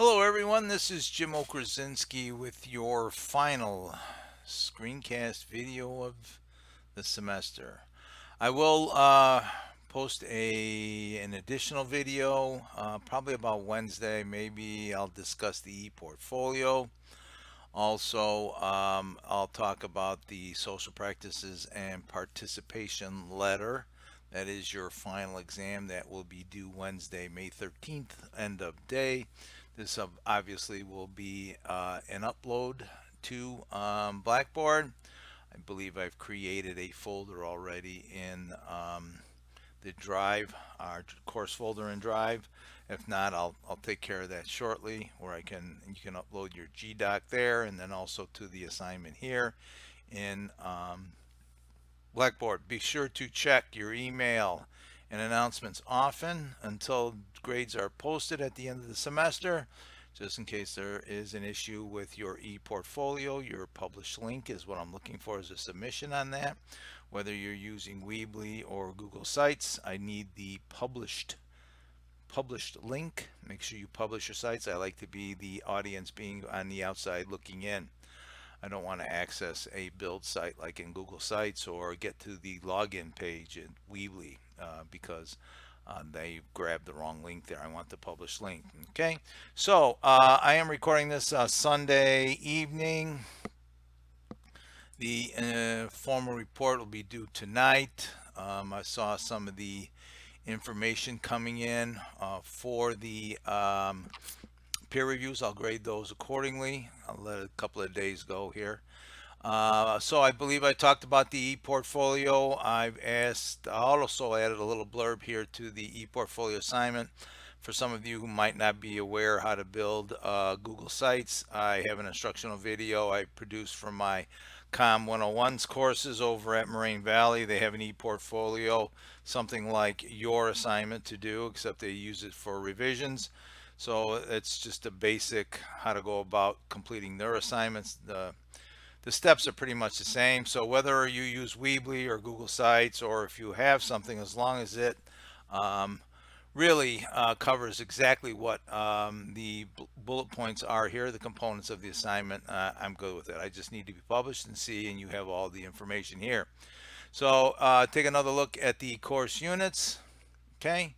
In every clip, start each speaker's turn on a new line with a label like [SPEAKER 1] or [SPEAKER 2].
[SPEAKER 1] Hello, everyone. This is Jim Okrasinski with your final screencast video of the semester. I will post an additional video probably about Wednesday. Maybe I'll discuss the e-portfolio. Also, I'll talk about the social practices and participation letter. That is your final exam that will be due Wednesday, May 13th, end of day. This obviously will be an upload to Blackboard. I believe I've created a folder already in the Drive, our course folder in Drive. If not, I'll take care of that shortly, where you can upload your GDoc there, and then also to the assignment here in Blackboard. Be sure to check your email and announcements often until grades are posted at the end of the semester, just in case there is an issue with your e-portfolio. Your published link is what I'm looking for as a submission on that. Whether you're using Weebly or Google Sites, I need the published link. Make sure you publish your sites. I like to be the audience being on the outside looking in. I don't want to access a build site like in Google Sites or get to the login page in Weebly because they grabbed the wrong link there. I want the published link. Okay, so I am recording this Sunday evening. The formal report will be due tonight. I saw some of the information coming in for the peer reviews. I'll grade those accordingly. I'll let a couple of days go here. So I believe I talked about the e-portfolio. I also added a little blurb here to the e-portfolio assignment. For some of you who might not be aware how to build Google Sites, I have an instructional video I produced for my Com 101's courses over at Moraine Valley. They have an e-portfolio, something like your assignment to do, except they use it for revisions. So it's just a basic how to go about completing their assignments. The steps are pretty much the same. So whether you use Weebly or Google Sites, or if you have something, as long as it really covers exactly what the bullet points are here, the components of the assignment, I'm good with it. I just need to be published and see, and you have all the information here. So take another look at the course units. Okay,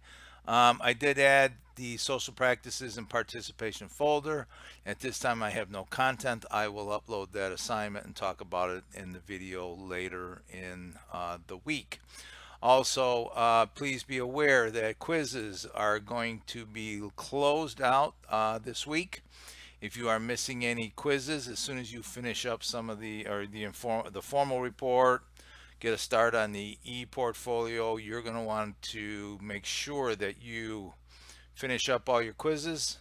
[SPEAKER 1] I did add the social practices and participation folder. At this time I have no content. I will upload that assignment and talk about it in the video later in the week. Also, please be aware that quizzes are going to be closed out this week. If you are missing any quizzes, as soon as you finish up some of the formal report, get a start on the e-portfolio, you're going to want to make sure that you finish up all your quizzes,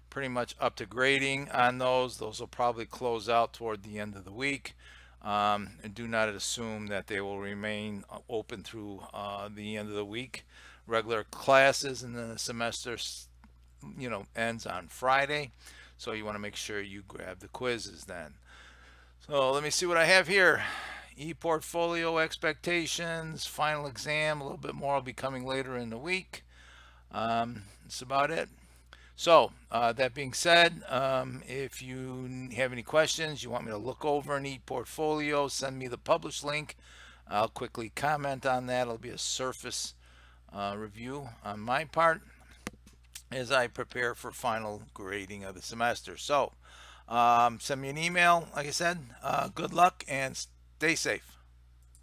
[SPEAKER 1] pretty much up to grading on those. Those will probably close out toward the end of the week. And do not assume that they will remain open through the end of the week. Regular classes in the semester, ends on Friday. So you want to make sure you grab the quizzes then. So let me see what I have here. E-portfolio expectations, final exam, a little bit more will be coming later in the week. That's about it. So that being said, if you have any questions, you want me to look over an e-portfolio, send me the published link. I'll quickly comment on that. It'll be a surface review on my part as I prepare for final grading of the semester. So send me an email. Like I said, good luck and stay safe.